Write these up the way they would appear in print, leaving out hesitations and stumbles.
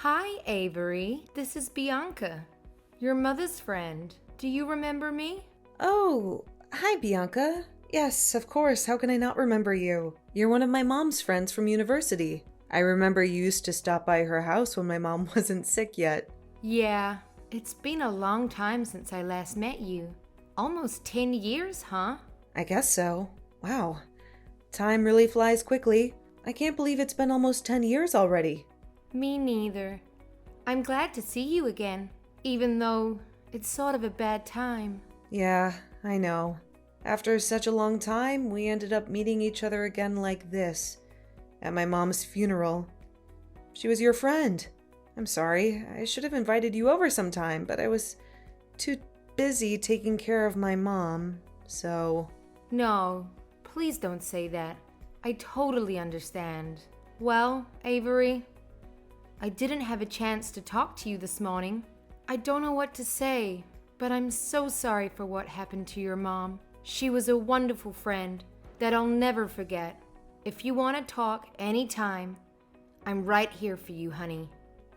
Hi, Avery. This is Bianca, your mother's friend. Do you remember me? Oh, hi, Bianca. Yes, of course. How can I not remember you? You're one of my mom's friends from university. I remember you used to stop by her house when my mom wasn't sick yet. Yeah, it's been a long time since I last met you. Almost 10 years, huh? I guess so. Wow. Time really flies quickly. I can't believe it's been almost 10 years already. Me neither. I'm glad to see you again, even though it's sort of a bad time. Yeah, I know. After such a long time, we ended up meeting each other again like this, at my mom's funeral. She was your friend. I'm sorry, I should have invited you over sometime, but I was too busy taking care of my mom, so... No, please don't say that. I totally understand. Well, Avery, I didn't have a chance to talk to you this morning. I don't know what to say, but I'm so sorry for what happened to your mom. She was a wonderful friend that I'll never forget. If you want to talk anytime, I'm right here for you, honey.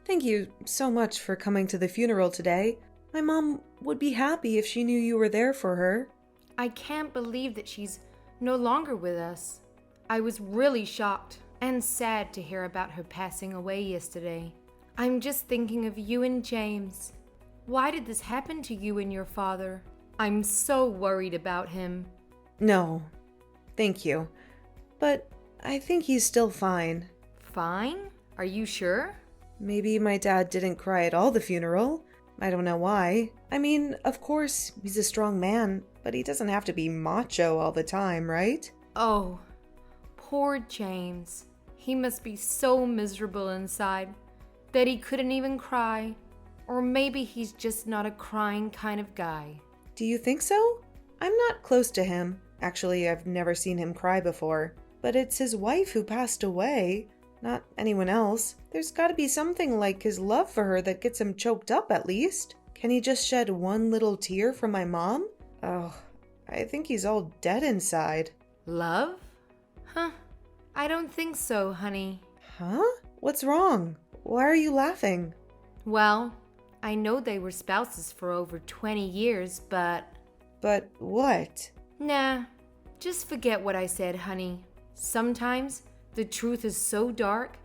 Thank you so much for coming to the funeral today. My mom would be happy if she knew you were there for her. I can't believe that she's no longer with us. I was really shocked and sad to hear about her passing away yesterday. I'm just thinking of you and James. Why did this happen to you and your father? I'm so worried about him. No, thank you. But I think he's still fine. Fine? Are you sure? Maybe my dad didn't cry at all the funeral. I don't know why. I mean, of course, he's a strong man, but he doesn't have to be macho all the time, right? Oh, poor James. He must be so miserable inside that he couldn't even cry. Or maybe he's just not a crying kind of guy. Do you think so? I'm not close to him. Actually, I've never seen him cry before. But it's his wife who passed away, not anyone else. There's gotta be something like his love for her that gets him choked up at least. Can he just shed one little tear for my mom? Oh, I think he's all dead inside. Love? Huh. I don't think so, honey. Huh? What's wrong? Why are you laughing? Well, I know they were spouses for over 20 years, but... But what? Nah, just forget what I said, honey. Sometimes the truth is so dark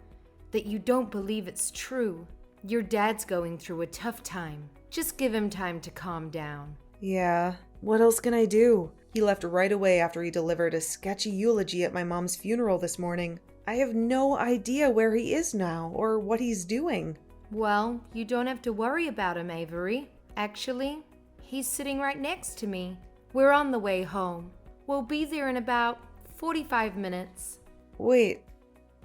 that you don't believe it's true. Your dad's going through a tough time. Just give him time to calm down. Yeah, what else can I do? He left right away after he delivered a sketchy eulogy at my mom's funeral this morning. I have no idea where he is now or what he's doing. Well, you don't have to worry about him, Avery. Actually, he's sitting right next to me. We're on the way home. We'll be there in about 45 minutes. Wait,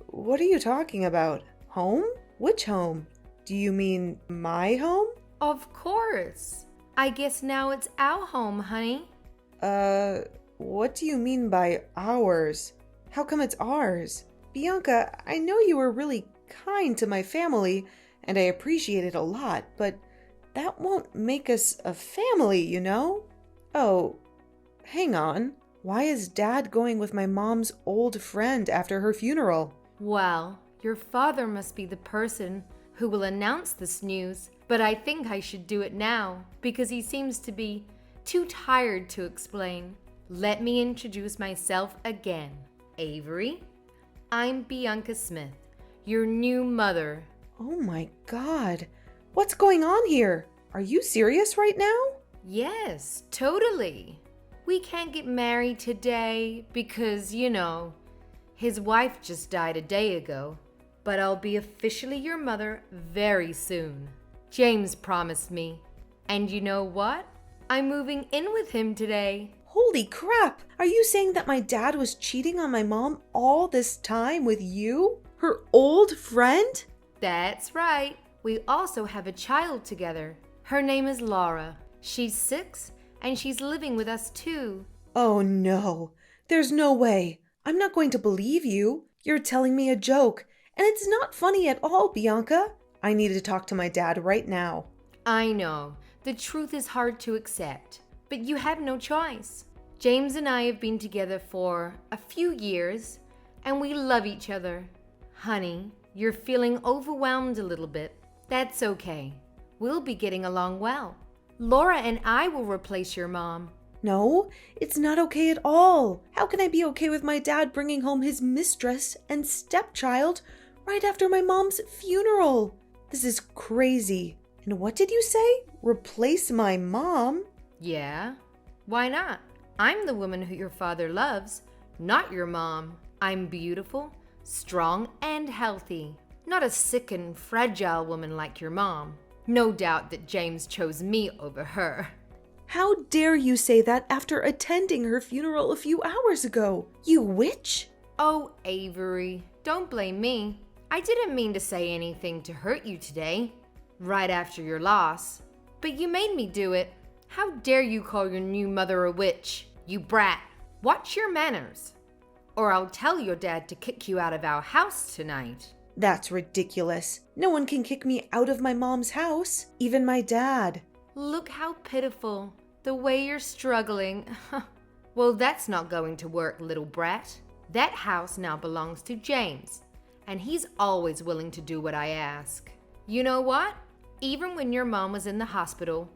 what are you talking about? Home? Which home? Do you mean my home? Of course. I guess now it's our home, honey. What do you mean by ours? How come it's ours? Bianca, I know you were really kind to my family, and I appreciate it a lot, but that won't make us a family, you know? Oh, hang on. Why is Dad going with my mom's old friend after her funeral? Well, your father must be the person who will announce this news, but I think I should do it now because he seems to be too tired to explain. Let me introduce myself again. Avery, I'm Bianca Smith, your new mother. Oh my God. What's going on here? Are you serious right now? Yes, totally. We can't get married today because, his wife just died a day ago. But I'll be officially your mother very soon. James promised me. And you know what? I'm moving in with him today. Holy crap! Are you saying that my dad was cheating on my mom all this time with you? Her old friend? That's right. We also have a child together. Her name is Laura. She's 6 and she's living with us too. Oh no. There's no way. I'm not going to believe you. You're telling me a joke. And it's not funny at all, Bianca. I need to talk to my dad right now. I know. The truth is hard to accept. But you have no choice. James and I have been together for a few years and we love each other. Honey, you're feeling overwhelmed a little bit. That's okay. We'll be getting along well. Laura and I will replace your mom. No, it's not okay at all. How can I be okay with my dad bringing home his mistress and stepchild right after my mom's funeral? This is crazy. And what did you say? Replace my mom? Yeah? Why not? I'm the woman who your father loves, not your mom. I'm beautiful, strong, and healthy. Not a sick and fragile woman like your mom. No doubt that James chose me over her. How dare you say that after attending her funeral a few hours ago? You witch! Oh, Avery, don't blame me. I didn't mean to say anything to hurt you today, right after your loss. But you made me do it. How dare you call your new mother a witch? You brat. Watch your manners. Or I'll tell your dad to kick you out of our house tonight. That's ridiculous. No one can kick me out of my mom's house, even my dad. Look how pitiful. The way you're struggling. Well, that's not going to work, little brat. That house now belongs to James, and he's always willing to do what I ask. You know what? Even when your mom was in the hospital,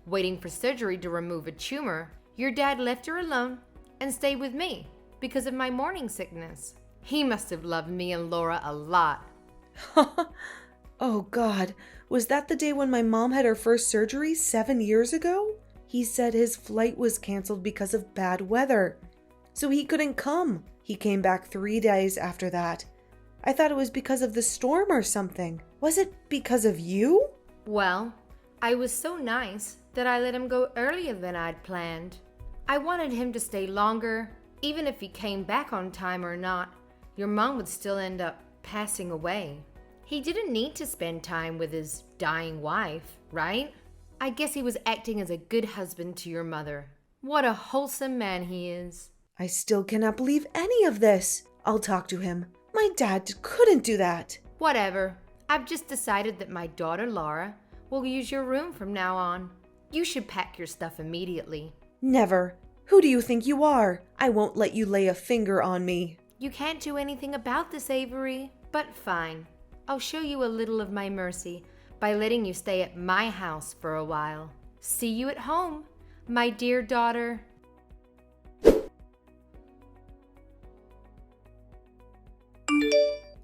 waiting for surgery to remove a tumor, your dad left her alone and stayed with me because of my morning sickness. He must have loved me and Laura a lot. Oh God, was that the day when my mom had her first surgery 7 years ago? He said his flight was canceled because of bad weather, so he couldn't come. He came back 3 days after that. I thought it was because of the storm or something. Was it because of you? Well, I was so nice that I let him go earlier than I'd planned. I wanted him to stay longer, even if he came back on time or not. Your mom would still end up passing away. He didn't need to spend time with his dying wife, right? I guess he was acting as a good husband to your mother. What a wholesome man he is. I still cannot believe any of this. I'll talk to him. My dad couldn't do that. Whatever. I've just decided that my daughter Laura will use your room from now on. You should pack your stuff immediately. Never. Who do you think you are? I won't let you lay a finger on me. You can't do anything about this, Avery. But fine. I'll show you a little of my mercy by letting you stay at my house for a while. See you at home, my dear daughter.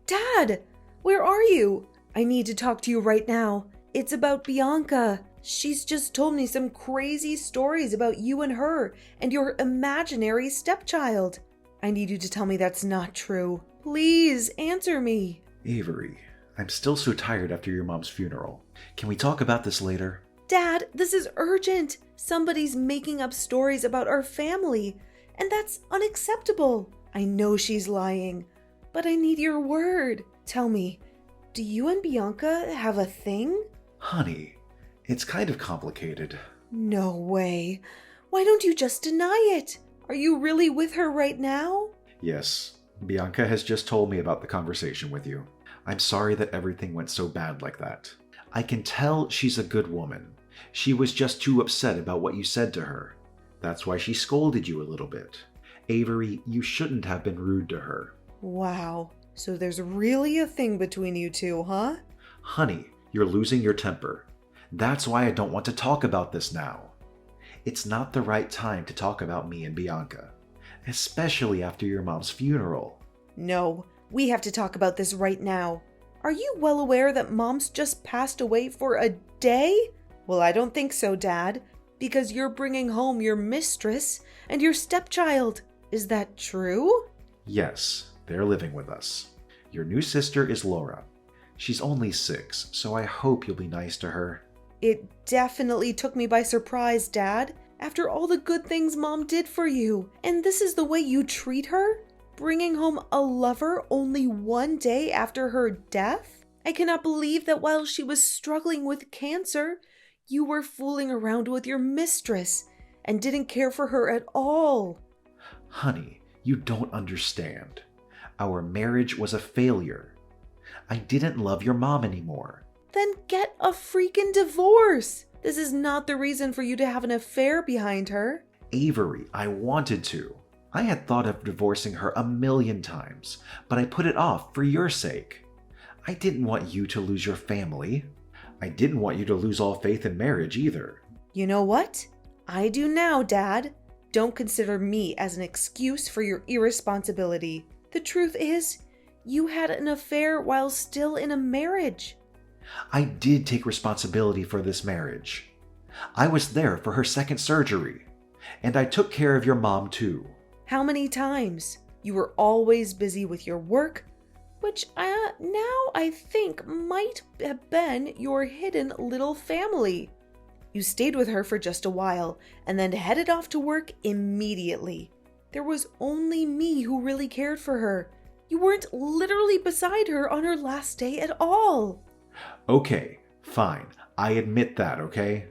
Dad, where are you? I need to talk to you right now. It's about Bianca. She's just told me some crazy stories about you and her and your imaginary stepchild. I need you to tell me that's not true. Please answer me. Avery, I'm still so tired after your mom's funeral. Can we talk about this later? Dad, this is urgent. Somebody's making up stories about our family, and that's unacceptable. I know she's lying, but I need your word. Tell me, do you and Bianca have a thing? Honey, it's kind of complicated. No way. Why don't you just deny it? Are you really with her right now? Yes, Bianca has just told me about the conversation with you. I'm sorry that everything went so bad like that. I can tell she's a good woman. She was just too upset about what you said to her. That's why she scolded you a little bit. Avery, you shouldn't have been rude to her. Wow. So there's really a thing between you two, huh? Honey, you're losing your temper. That's why I don't want to talk about this now. It's not the right time to talk about me and Bianca, especially after your mom's funeral. No, we have to talk about this right now. Are you well aware that Mom's just passed away for a day? Well, I don't think so, Dad, because you're bringing home your mistress and your stepchild. Is that true? Yes, they're living with us. Your new sister is Laura. She's only 6, so I hope you'll be nice to her. It definitely took me by surprise, Dad, after all the good things Mom did for you. And this is the way you treat her? Bringing home a lover only 1 day after her death? I cannot believe that while she was struggling with cancer, you were fooling around with your mistress and didn't care for her at all. Honey, you don't understand. Our marriage was a failure. I didn't love your mom anymore. Then get a freaking divorce. This is not the reason for you to have an affair behind her. Avery, I wanted to. I had thought of divorcing her 1,000,000 times, but I put it off for your sake. I didn't want you to lose your family. I didn't want you to lose all faith in marriage either. You know what? I do now, Dad. Don't consider me as an excuse for your irresponsibility. The truth is, you had an affair while still in a marriage. I did take responsibility for this marriage. I was there for her second surgery, and I took care of your mom too. How many times? You were always busy with your work, which now I think might have been your hidden little family. You stayed with her for just a while and then headed off to work immediately. There was only me who really cared for her. You weren't literally beside her on her last day at all. Okay, fine. I admit that, okay?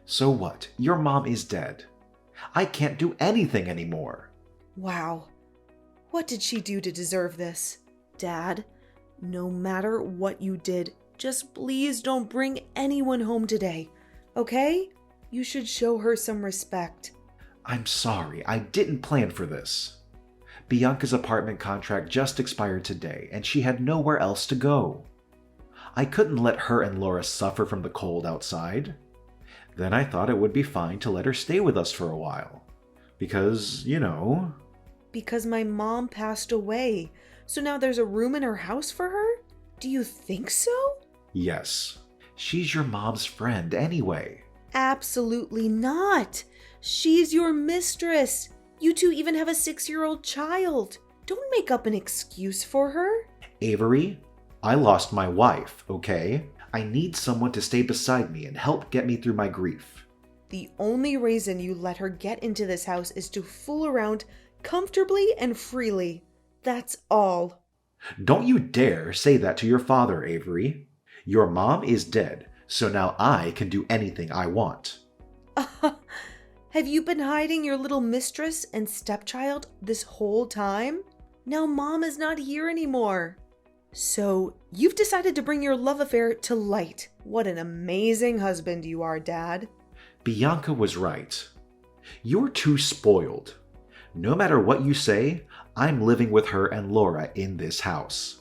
So what? Your mom is dead. I can't do anything anymore. Wow. What did she do to deserve this? Dad, no matter what you did, just please don't bring anyone home today, okay? You should show her some respect. I'm sorry, I didn't plan for this. Bianca's apartment contract just expired today, and she had nowhere else to go. I couldn't let her and Laura suffer from the cold outside. Then I thought it would be fine to let her stay with us for a while. Because, you know... Because my mom passed away, so now there's a room in her house for her? Do you think so? Yes. She's your mom's friend anyway. Absolutely not. She's your mistress. You two even have a 6-year-old child. Don't make up an excuse for her. Avery, I lost my wife, okay? I need someone to stay beside me and help get me through my grief. The only reason you let her get into this house is to fool around comfortably and freely. That's all. Don't you dare say that to your father, Avery. Your mom is dead, so now I can do anything I want. Have you been hiding your little mistress and stepchild this whole time? Now mom is not here anymore. So you've decided to bring your love affair to light. What an amazing husband you are, Dad. Bianca was right. You're too spoiled. No matter what you say, I'm living with her and Laura in this house.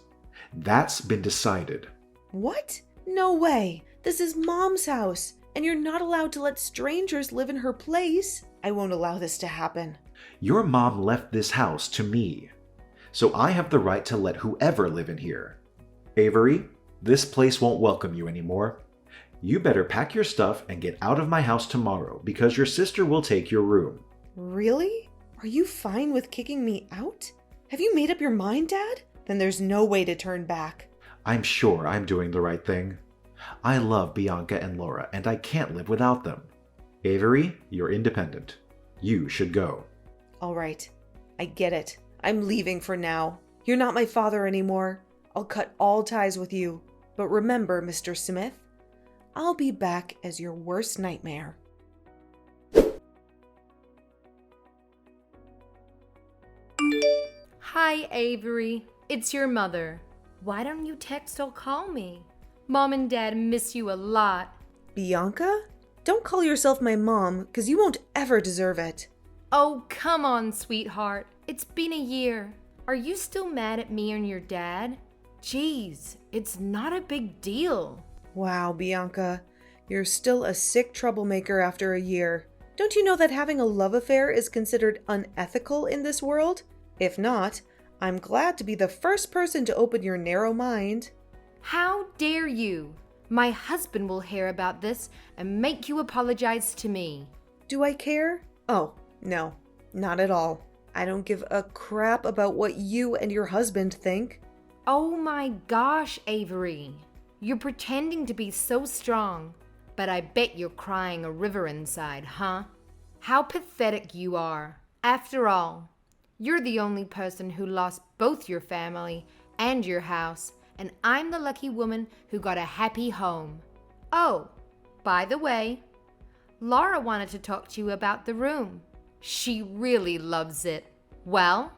That's been decided. What? No way. This is Mom's house, and you're not allowed to let strangers live in her place. I won't allow this to happen. Your mom left this house to me, so I have the right to let whoever live in here. Avery, this place won't welcome you anymore. You better pack your stuff and get out of my house tomorrow because your sister will take your room. Really? Are you fine with kicking me out? Have you made up your mind, Dad? Then there's no way to turn back. I'm sure I'm doing the right thing. I love Bianca and Laura, and I can't live without them. Avery, you're independent. You should go. All right. I get it. I'm leaving for now. You're not my father anymore. I'll cut all ties with you. But remember, Mr. Smith, I'll be back as your worst nightmare. Hi, Avery. It's your mother. Why don't you text or call me? Mom and Dad miss you a lot. Bianca? Don't call yourself my mom, because you won't ever deserve it. Oh, come on, sweetheart. It's been a year. Are you still mad at me and your dad? Jeez, it's not a big deal. Wow, Bianca. You're still a sick troublemaker after a year. Don't you know that having a love affair is considered unethical in this world? If not, I'm glad to be the first person to open your narrow mind. How dare you? My husband will hear about this and make you apologize to me. Do I care? Oh, no, not at all. I don't give a crap about what you and your husband think. Oh my gosh, Avery. You're pretending to be so strong, but I bet you're crying a river inside, huh? How pathetic you are. After all, you're the only person who lost both your family and your house, and I'm the lucky woman who got a happy home. Oh, by the way, Laura wanted to talk to you about the room. She really loves it. Well,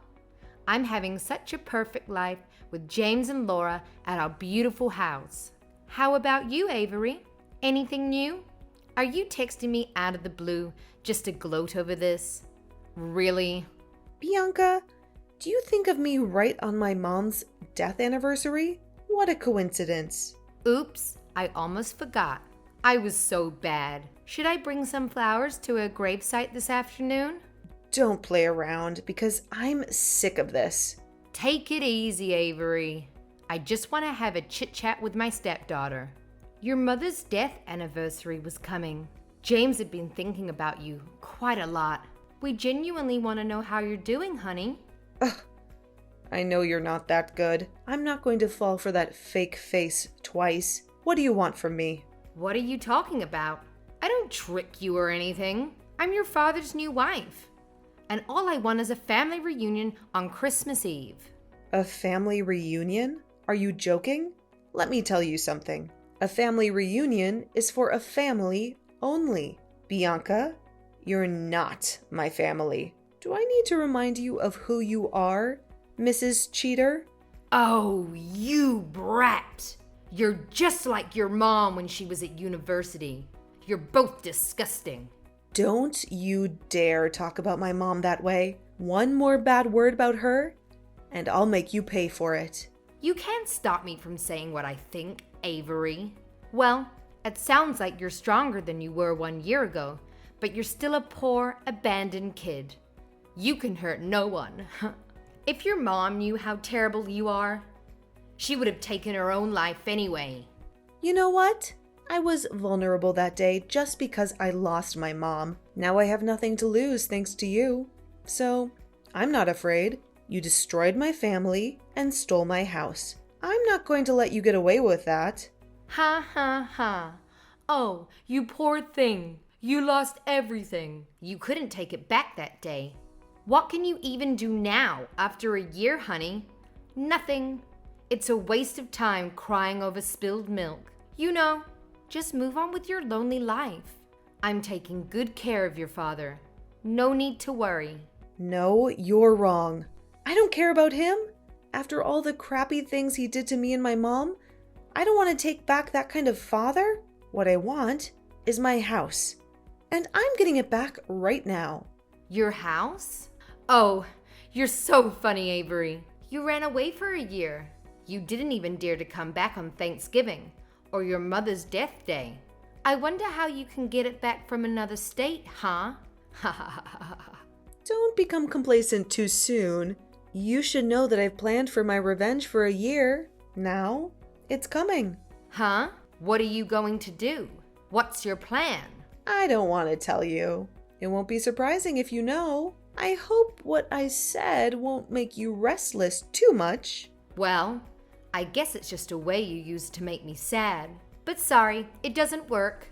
I'm having such a perfect life with James and Laura at our beautiful house. How about you, Avery? Anything new? Are you texting me out of the blue just to gloat over this? Really? Bianca, do you think of me right on my mom's death anniversary? What a coincidence. Oops, I almost forgot. I was so bad. Should I bring some flowers to a gravesite this afternoon? Don't play around because I'm sick of this. Take it easy, Avery. I just want to have a chit-chat with my stepdaughter. Your mother's death anniversary was coming. James had been thinking about you quite a lot. We genuinely want to know how you're doing, honey. Ugh, I know you're not that good. I'm not going to fall for that fake face twice. What do you want from me? What are you talking about? I don't trick you or anything. I'm your father's new wife. And all I want is a family reunion on Christmas Eve. A family reunion? Are you joking? Let me tell you something. A family reunion is for a family only. Bianca, you're not my family. Do I need to remind you of who you are, Mrs. Cheater? Oh, you brat. You're just like your mom when she was at university. You're both disgusting. Don't you dare talk about my mom that way. One more bad word about her, and I'll make you pay for it. You can't stop me from saying what I think, Avery. Well, it sounds like you're stronger than you were 1 year ago, but you're still a poor, abandoned kid. You can hurt no one. If your mom knew how terrible you are, she would have taken her own life anyway. You know what? I was vulnerable that day just because I lost my mom. Now I have nothing to lose thanks to you. So, I'm not afraid. You destroyed my family and stole my house. I'm not going to let you get away with that. Ha ha ha. Oh, you poor thing. You lost everything. You couldn't take it back that day. What can you even do now after a year, honey? Nothing. It's a waste of time crying over spilled milk. You know, just move on with your lonely life. I'm taking good care of your father. No need to worry. No, you're wrong. I don't care about him. After all the crappy things he did to me and my mom, I don't want to take back that kind of father. What I want is my house. And I'm getting it back right now. Your house? Oh, you're so funny, Avery. You ran away for a year. You didn't even dare to come back on Thanksgiving or your mother's death day. I wonder how you can get it back from another state, huh? Ha ha ha ha. Don't become complacent too soon. You should know that I've planned for my revenge for a year. Now, it's coming. Huh? What are you going to do? What's your plan? I don't want to tell you. It won't be surprising if you know. I hope what I said won't make you restless too much. Well, I guess it's just a way you use to make me sad. But sorry, it doesn't work.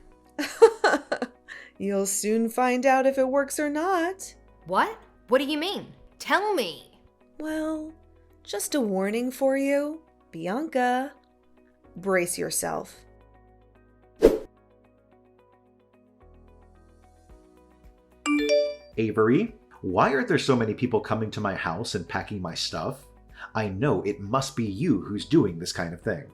You'll soon find out if it works or not. What? What do you mean? Tell me. Well, just a warning for you. Bianca, brace yourself. Avery, why are there so many people coming to my house and packing my stuff? I know it must be you who's doing this kind of thing.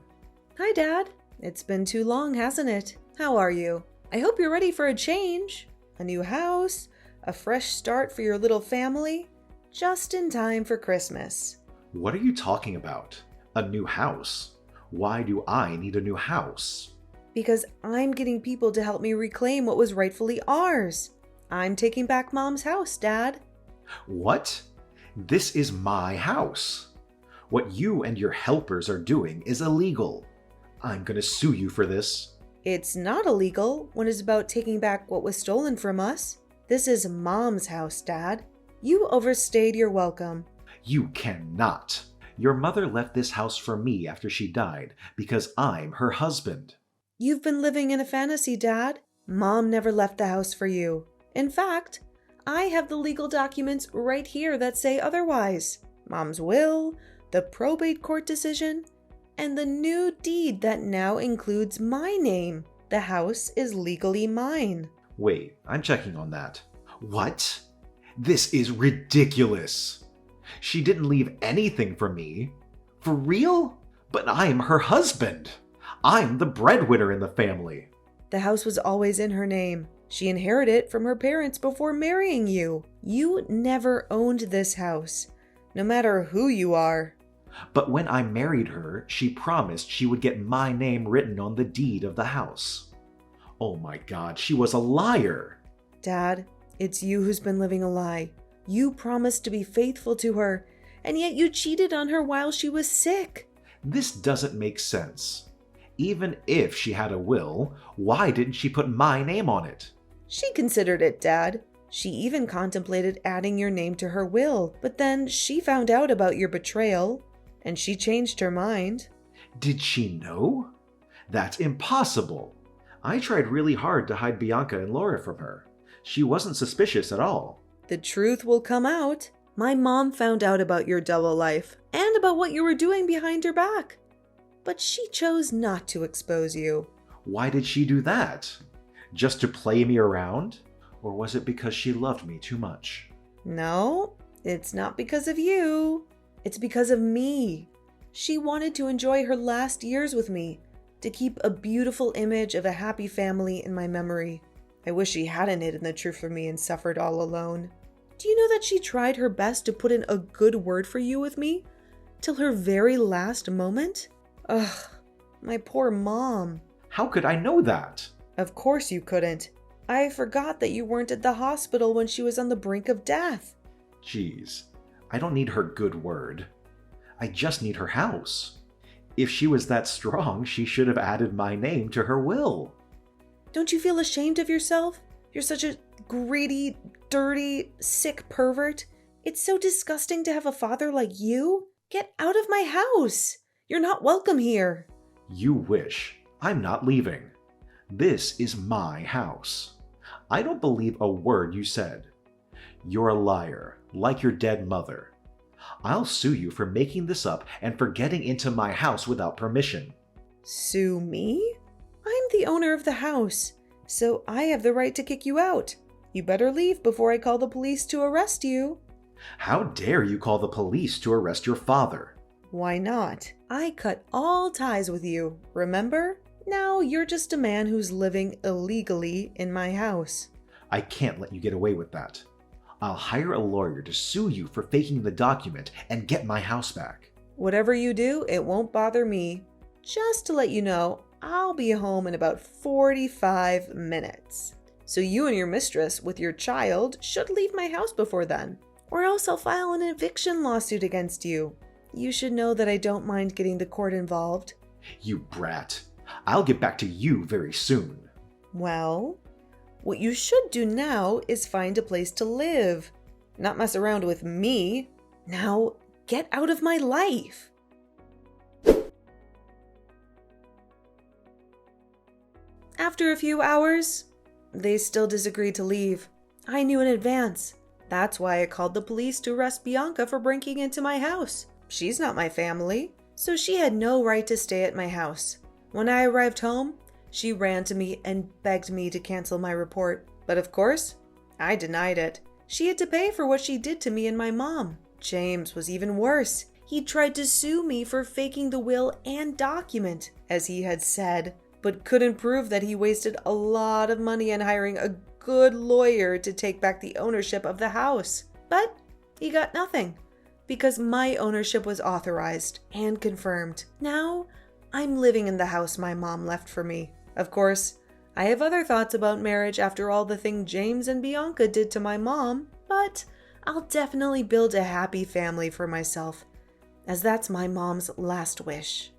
Hi, Dad. It's been too long, hasn't it? How are you? I hope you're ready for a change. A new house, a fresh start for your little family, just in time for Christmas. What are you talking about? A new house? Why do I need a new house? Because I'm getting people to help me reclaim what was rightfully ours. I'm taking back Mom's house, Dad. What? This is my house. What you and your helpers are doing is illegal. I'm gonna sue you for this. It's not illegal when it's about taking back what was stolen from us. This is Mom's house, Dad. You overstayed your welcome. You cannot. Your mother left this house for me after she died because I'm her husband. You've been living in a fantasy, Dad. Mom never left the house for you. In fact, I have the legal documents right here that say otherwise. Mom's will, the probate court decision, and the new deed that now includes my name. The house is legally mine. Wait, I'm checking on that. What? This is ridiculous. She didn't leave anything for me. For real? But I'm her husband. I'm the breadwinner in the family. The house was always in her name. She inherited it from her parents before marrying you. You never owned this house, no matter who you are. But when I married her, she promised she would get my name written on the deed of the house. Oh my God, she was a liar. Dad, it's you who's been living a lie. You promised to be faithful to her, and yet you cheated on her while she was sick. This doesn't make sense. Even if she had a will, why didn't she put my name on it? She considered it, Dad. She even contemplated adding your name to her will, but then she found out about your betrayal, and she changed her mind. Did she know? That's impossible. I tried really hard to hide Bianca and Laura from her. She wasn't suspicious at all. The truth will come out. My mom found out about your double life and about what you were doing behind her back. But she chose not to expose you. Why did she do that? Just to play me around? Or was it because she loved me too much? No, it's not because of you. It's because of me. She wanted to enjoy her last years with me, to keep a beautiful image of a happy family in my memory. I wish she hadn't hidden the truth from me and suffered all alone. Do you know that she tried her best to put in a good word for you with me? Till her very last moment? Ugh, my poor mom. How could I know that? Of course you couldn't. I forgot that you weren't at the hospital when she was on the brink of death. Jeez, I don't need her good word. I just need her house. If she was that strong, she should have added my name to her will. Don't you feel ashamed of yourself? You're such a greedy, dirty, sick pervert. It's so disgusting to have a father like you. Get out of my house. You're not welcome here. You wish. I'm not leaving. This is my house. I don't believe a word you said. You're a liar, like your dead mother. I'll sue you for making this up and for getting into my house without permission. Sue me? I'm the owner of the house, so I have the right to kick you out. You better leave before I call the police to arrest you. How dare you call the police to arrest your father? Why not? I cut all ties with you, remember? Now you're just a man who's living illegally in my house. I can't let you get away with that. I'll hire a lawyer to sue you for faking the document and get my house back. Whatever you do, it won't bother me. Just to let you know, I'll be home in about 45 minutes. So you and your mistress with your child should leave my house before then, or else I'll file an eviction lawsuit against you. You should know that I don't mind getting the court involved. You brat. I'll get back to you very soon. Well, what you should do now is find a place to live, not mess around with me. Now, get out of my life. After a few hours, they still disagreed to leave. I knew in advance. That's why I called the police to arrest Bianca for breaking into my house. She's not my family, so she had no right to stay at my house. When I arrived home, she ran to me and begged me to cancel my report. But of course, I denied it. She had to pay for what she did to me and my mom. James was even worse. He tried to sue me for faking the will and document, as he had said, but couldn't prove that he wasted a lot of money on hiring a good lawyer to take back the ownership of the house. But he got nothing, because my ownership was authorized and confirmed. Now, I'm living in the house my mom left for me. Of course, I have other thoughts about marriage after all the thing James and Bianca did to my mom, but I'll definitely build a happy family for myself, as that's my mom's last wish.